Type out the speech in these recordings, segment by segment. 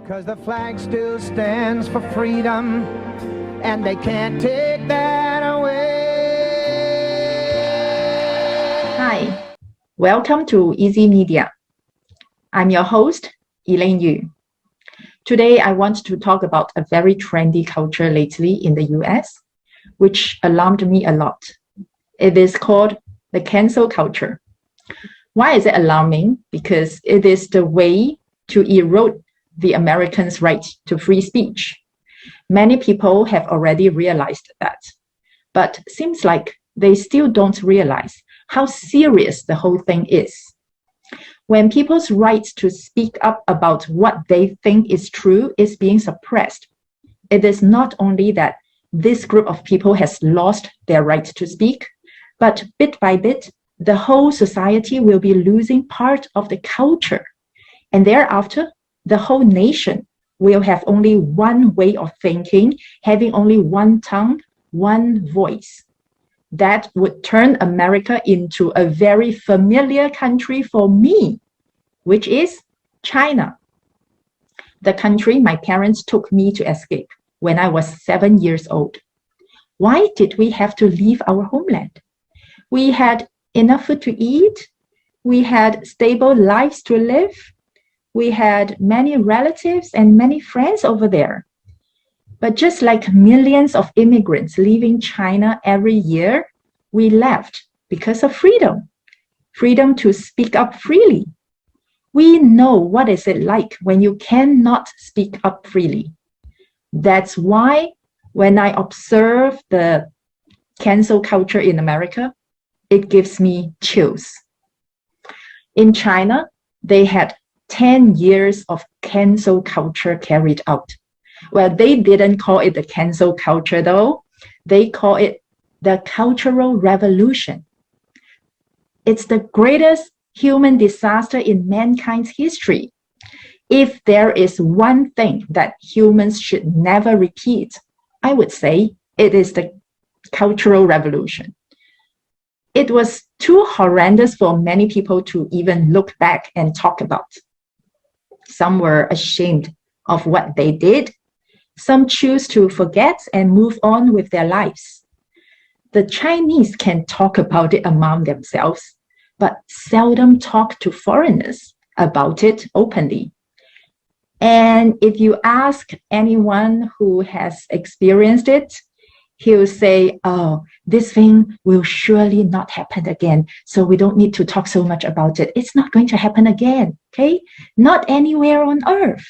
'Cause the flag still stands for freedom, and they can't take that away. Hi, welcome to Easy Media. I'm your host, Elaine Yu. Today, I want to talk about a very trendy culture lately in the US, which alarmed me a lot. It is called the cancel culture. Why is it alarming? Because it is the way to erode the Americans' right to free speech. Many people have already realized that, but seems like they still don't realize how serious the whole thing is. When people's right to speak up about what they think is true is being suppressed, it is not only that this group of people has lost their right to speak, but bit by bit, the whole society will be losing part of the culture. And thereafter, the whole nation will have only one way of thinking, having only one tongue, one voice. That would turn America into a very familiar country for me, which is China. The country my parents took me to escape when I was 7 years old. Why did we have to leave our homeland? We had enough food to eat. We had stable lives to live. We had many relatives and many friends over there. But just like millions of immigrants leaving China every year, we left because of freedom. Freedom to speak up freely. We know what is it like when you cannot speak up freely. That's why when I observe the cancel culture in America, it gives me chills. In China, they had 10 years of cancel culture carried out. Well, they didn't call it the cancel culture though. They call it the Cultural Revolution. It's the greatest human disaster in mankind's history. If there is one thing that humans should never repeat, I would say it is the Cultural Revolution. It was too horrendous for many people to even look back and talk about. Some were ashamed of what they did. Some choose to forget and move on with their lives. The Chinese can talk about it among themselves, but seldom talk to foreigners about it openly. And if you ask anyone who has experienced it, he'll say, oh, this thing will surely not happen again, so we don't need to talk so much about it. It's not going to happen again, okay? Not anywhere on earth.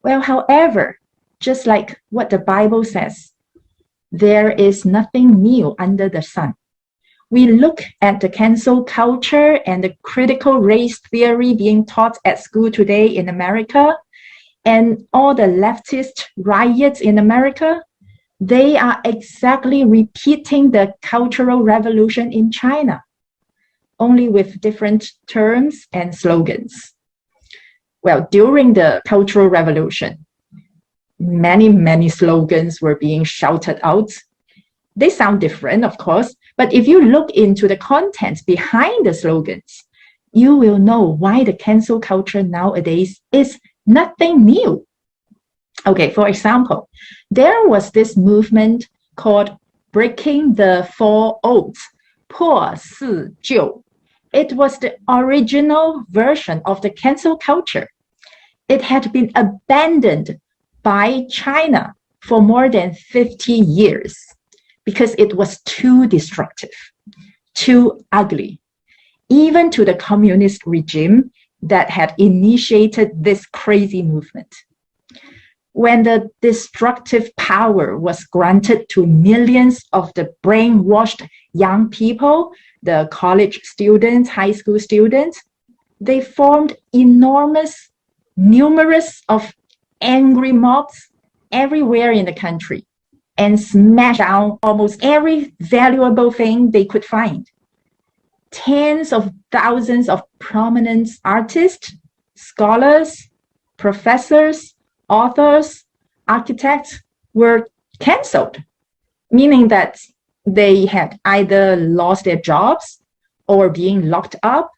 Well, however, just like what the Bible says, there is nothing new under the sun. We look at the cancel culture and the critical race theory being taught at school today in America, and all the leftist riots in America. They are exactly repeating the Cultural Revolution in China, only with different terms and slogans. Well, during the Cultural Revolution, many slogans were being shouted out. They sound different, of course, but if you look into the content behind the slogans, you will know why the cancel culture nowadays is nothing new. Okay, for example, there was this movement called Breaking the Four Oaths, 破四旧. It was the original version of the cancel culture. It had been abandoned by China for more than 50 years because it was too destructive, too ugly, even to the communist regime that had initiated this crazy movement. When the destructive power was granted to millions of the brainwashed young people, the college students, high school students, they formed numerous of angry mobs everywhere in the country and smashed down almost every valuable thing they could find. Tens of thousands of prominent artists, scholars, professors, authors, architects were canceled, meaning that they had either lost their jobs or being locked up,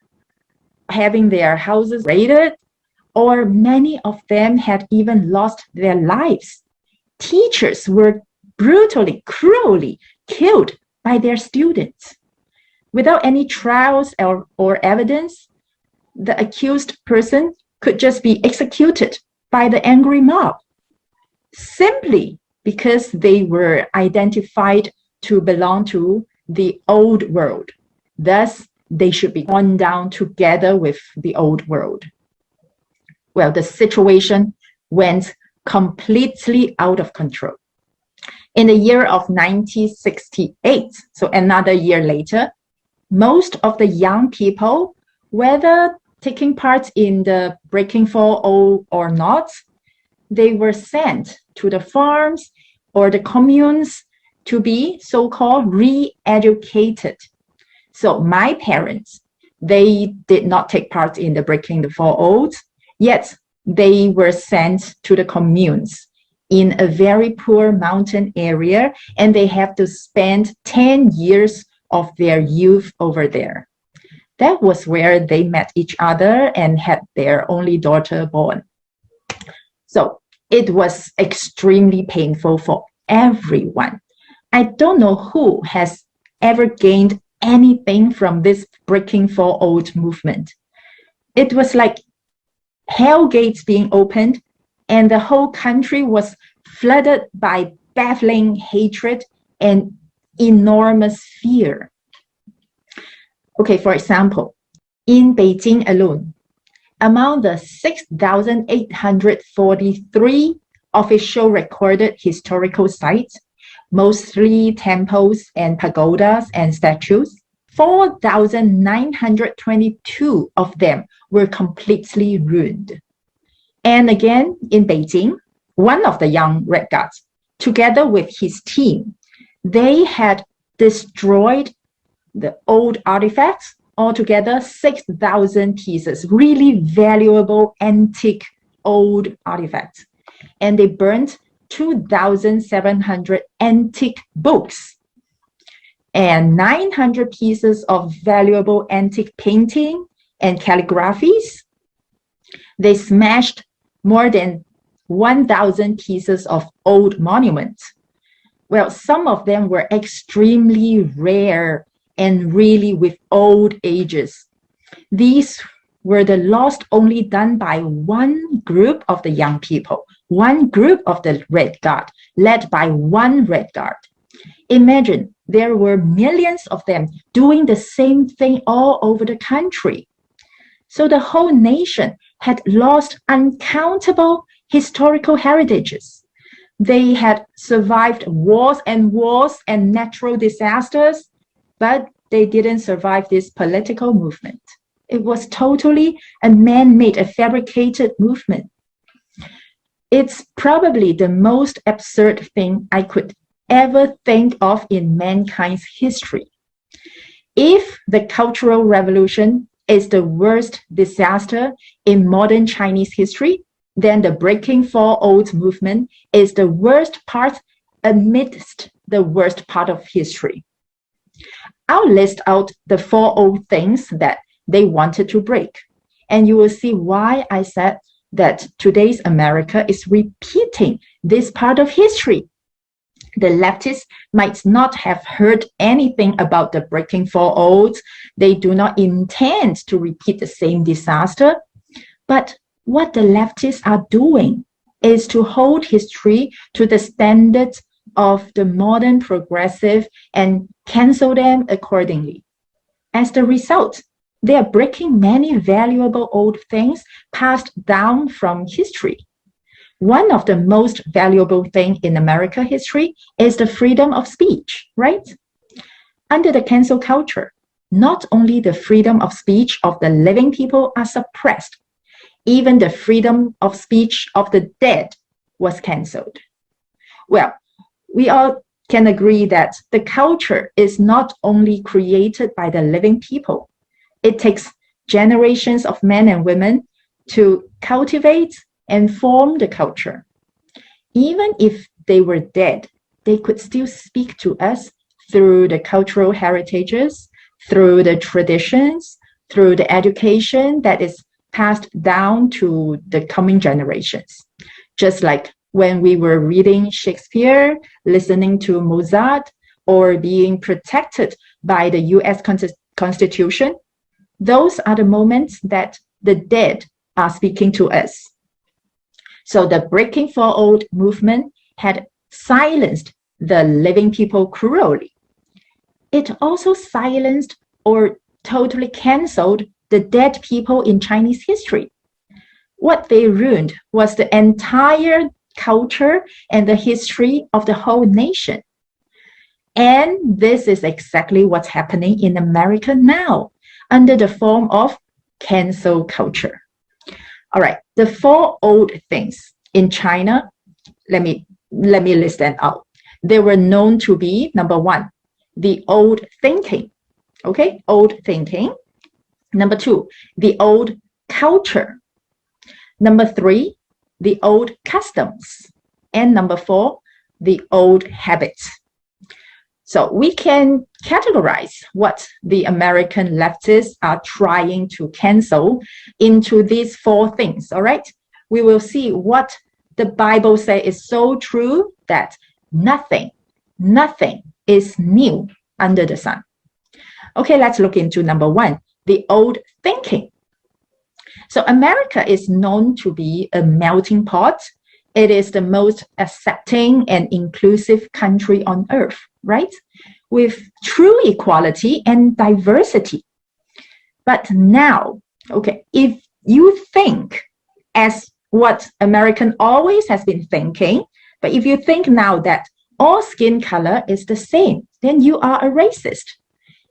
having their houses raided, or many of them had even lost their lives. Teachers were brutally, cruelly killed by their students. Without any trials or evidence, the accused person could just be executed by the angry mob, simply because they were identified to belong to the old world. Thus, they should be gone down together with the old world. Well, the situation went completely out of control. In the year of 1968, so another year later, most of the young people, whether taking part in the Breaking 4.0 or not, they were sent to the farms or the communes to be so-called re-educated. So my parents, they did not take part in the Breaking the 4.0, yet they were sent to the communes in a very poor mountain area, and they have to spend 10 years of their youth over there. That was where they met each other and had their only daughter born. So it was extremely painful for everyone. I don't know who has ever gained anything from this Breaking 4.0 movement. It was like hell gates being opened, and the whole country was flooded by baffling hatred and enormous fear. Okay, for example, in Beijing alone, among the 6,843 official recorded historical sites, mostly temples and pagodas and statues, 4,922 of them were completely ruined. And again, in Beijing, one of the young Red Guards, together with his team, they had destroyed the old artifacts, altogether 6,000 pieces, really valuable antique old artifacts. And they burnt 2,700 antique books and 900 pieces of valuable antique painting and calligraphies. They smashed more than 1,000 pieces of old monuments. Well, some of them were extremely rare and really with old ages. These were the loss only done by one group of the young people, one group of the Red Guard, led by one Red Guard. Imagine there were millions of them doing the same thing all over the country. So the whole nation had lost uncountable historical heritages. They had survived wars and natural disasters, but they didn't survive this political movement. It was totally a man-made, a fabricated movement. It's probably the most absurd thing I could ever think of in mankind's history. If the Cultural Revolution is the worst disaster in modern Chinese history, then the Breaking 4.0 movement is the worst part amidst the worst part of history. I'll list out the 4.0 things that they wanted to break, and you will see why I said that today's America is repeating this part of history. The leftists might not have heard anything about the Breaking 4.0. They do not intend to repeat the same disaster. But what the leftists are doing is to hold history to the standards of the modern progressive and cancel them accordingly. As the result, they are breaking many valuable old things passed down from history. One of the most valuable things in American history is the freedom of speech, right? Under the cancel culture, not only the freedom of speech of the living people are suppressed, even the freedom of speech of the dead was canceled. Well, we all can agree that the culture is not only created by the living people. It takes generations of men and women to cultivate and form the culture. Even if they were dead, they could still speak to us through the cultural heritages, through the traditions, through the education that is passed down to the coming generations. Just like when we were reading Shakespeare, listening to Mozart, or being protected by the US Constitution, those are the moments that the dead are speaking to us. So the Breaking for Old movement had silenced the living people cruelly. It also silenced or totally canceled the dead people in Chinese history. What they ruined was the entire culture and the history of the whole nation. And this is exactly what's happening in America now, under the form of cancel culture. All right, the 4 old things in China, let me list them out. They were known to be, number 1, the old thinking. Okay, old thinking. Number 2, the old culture. Number 3, the old customs. And number 4, the old habits. So we can categorize what the American leftists are trying to cancel into these 4 things, all right? We will see what the Bible says is so true that nothing is new under the sun. Okay, let's look into number 1, the old thinking. So America is known to be a melting pot. It is the most accepting and inclusive country on earth, right? With true equality and diversity. But now, okay, if you think as what American always has been thinking, but if you think now that all skin color is the same, then you are a racist.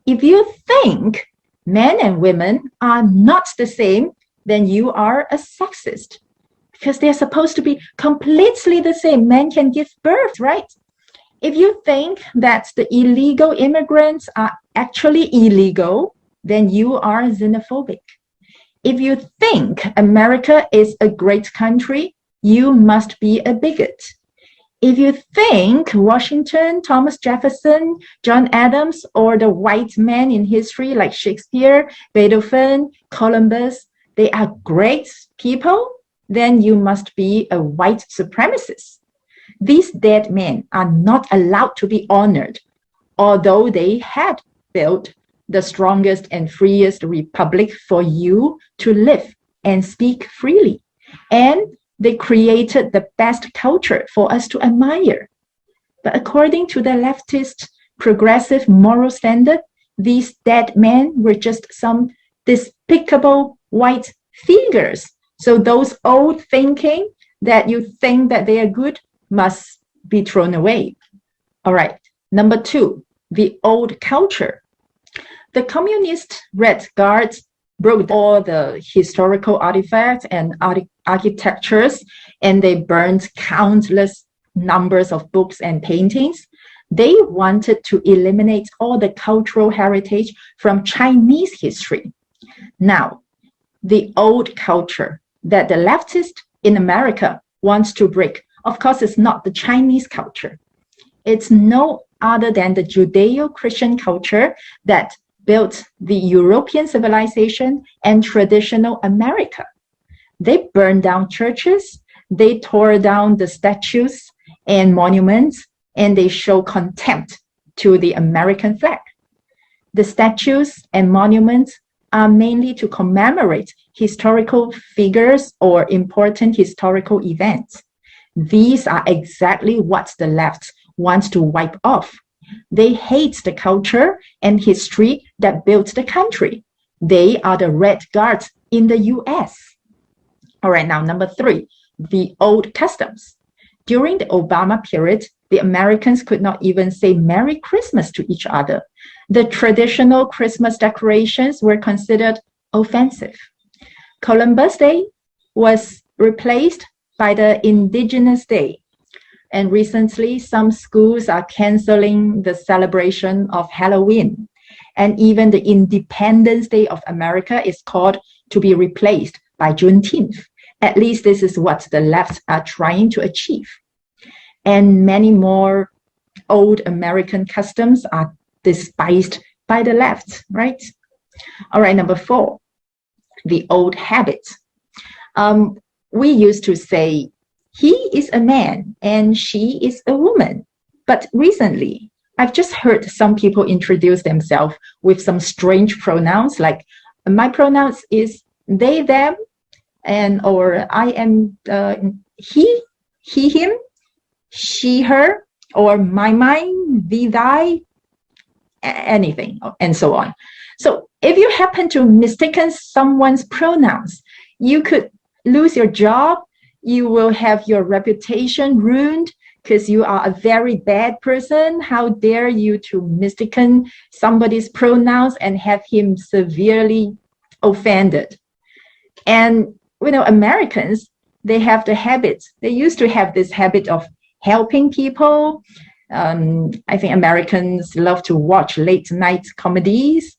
If you think men and women are not the same, then you are a sexist. Because they're supposed to be completely the same. Men can give birth, right? If you think that the illegal immigrants are actually illegal, then you are xenophobic. If you think America is a great country, you must be a bigot. If you think Washington, Thomas Jefferson, John Adams, or the white men in history like Shakespeare, Beethoven, Columbus, they are great people, then you must be a white supremacist. These dead men are not allowed to be honored, although they had built the strongest and freest republic for you to live and speak freely. And they created the best culture for us to admire. But according to the leftist progressive moral standard, these dead men were just some despicable white figures. So those old thinking that you think that they are good must be thrown away. All right, number 2, the old culture. The communist Red Guards broke all the historical artifacts and architectures, and they burned countless numbers of books and paintings. They wanted to eliminate all the cultural heritage from Chinese history. Now, the old culture that the leftist in America wants to break, of course, is not the Chinese culture. It's no other than the Judeo-Christian culture that built the European civilization and traditional America. They burned down churches, they tore down the statues and monuments, and they show contempt to the American flag. The statues and monuments are mainly to commemorate historical figures or important historical events. These are exactly what the left wants to wipe off. They hate the culture and history that built the country. They are the Red Guards in the US. All right, now number 3, the old customs. During the Obama period, the Americans could not even say Merry Christmas to each other. The traditional Christmas decorations were considered offensive. Columbus Day was replaced by the Indigenous Day. And recently, some schools are canceling the celebration of Halloween. And even the Independence Day of America is called to be replaced by Juneteenth. At least this is what the left are trying to achieve. And many more old American customs are despised by the left, right? All right, number 4, the old habits. We used to say, he is a man and she is a woman. But recently, I've just heard some people introduce themselves with some strange pronouns, like my pronouns is they, them, or I am he, him, she, her, or my, mine, thee, thy, anything, and so on. So if you happen to mistaken someone's pronouns, you could lose your job. You will have your reputation ruined because you are a very bad person. How dare you to mistaken somebody's pronouns and have him severely offended? And Americans, they have the habit. They used to have this habit of helping people. I think Americans love to watch late night comedies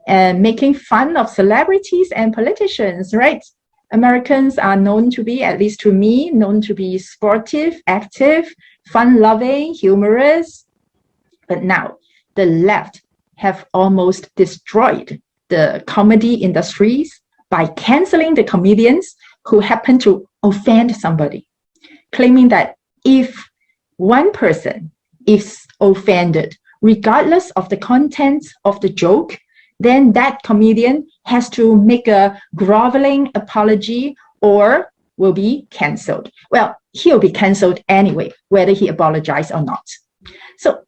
and making fun of celebrities and politicians, right? Americans are known to be, at least to me, known to be sportive, active, fun-loving, humorous. But now the left have almost destroyed the comedy industries by canceling the comedians who happen to offend somebody, claiming that if one person is offended, regardless of the content of the joke, then that comedian has to make a groveling apology or will be canceled. Well, he'll be canceled anyway, whether he apologizes or not. So,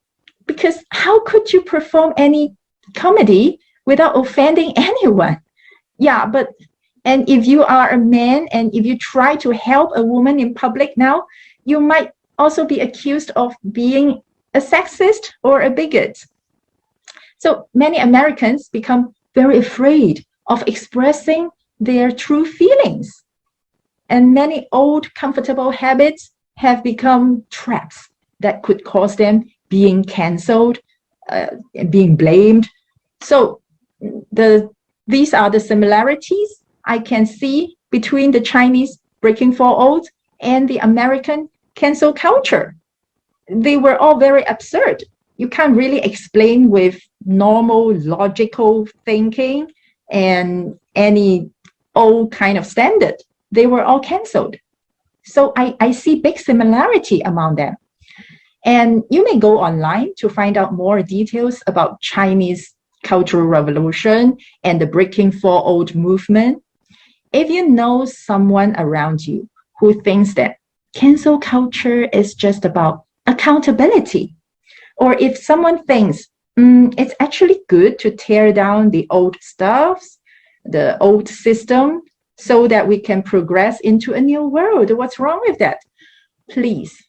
because how could you perform any comedy without offending anyone? Yeah, and if you are a man and if you try to help a woman in public now, you might also be accused of being a sexist or a bigot. So many Americans become very afraid of expressing their true feelings. And many old, comfortable habits have become traps that could cause them being canceled, being blamed. So these are the similarities I can see between the Chinese breaking four oaths and the American cancel culture. They were all very absurd. You can't really explain with normal logical thinking and any old kind of standard. They were all canceled. So I see big similarity among them. And you may go online to find out more details about Chinese Cultural Revolution and the Breaking Four Oaths movement. If you know someone around you who thinks that cancel culture is just about accountability, or if someone thinks it's actually good to tear down the old stuffs, the old system, so that we can progress into a new world, what's wrong with that? Please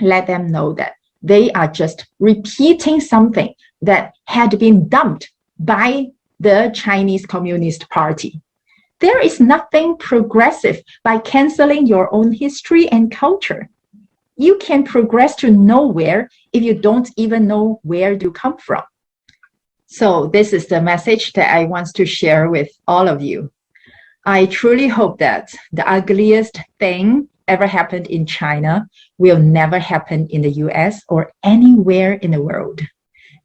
let them know that they are just repeating something that had been dumped by the Chinese Communist Party. There is nothing progressive by canceling your own history and culture. You can progress to nowhere if you don't even know where to come from. So this is the message that I want to share with all of you. I truly hope that the ugliest thing ever happened in China will never happen in the US or anywhere in the world.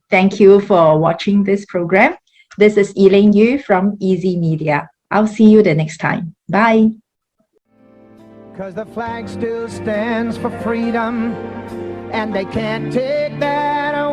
Thank you for watching this program. This is Elaine Yu from Easy Media. I'll see you the next time. Bye. 'Cause the flag still stands for freedom, and they can't take that away.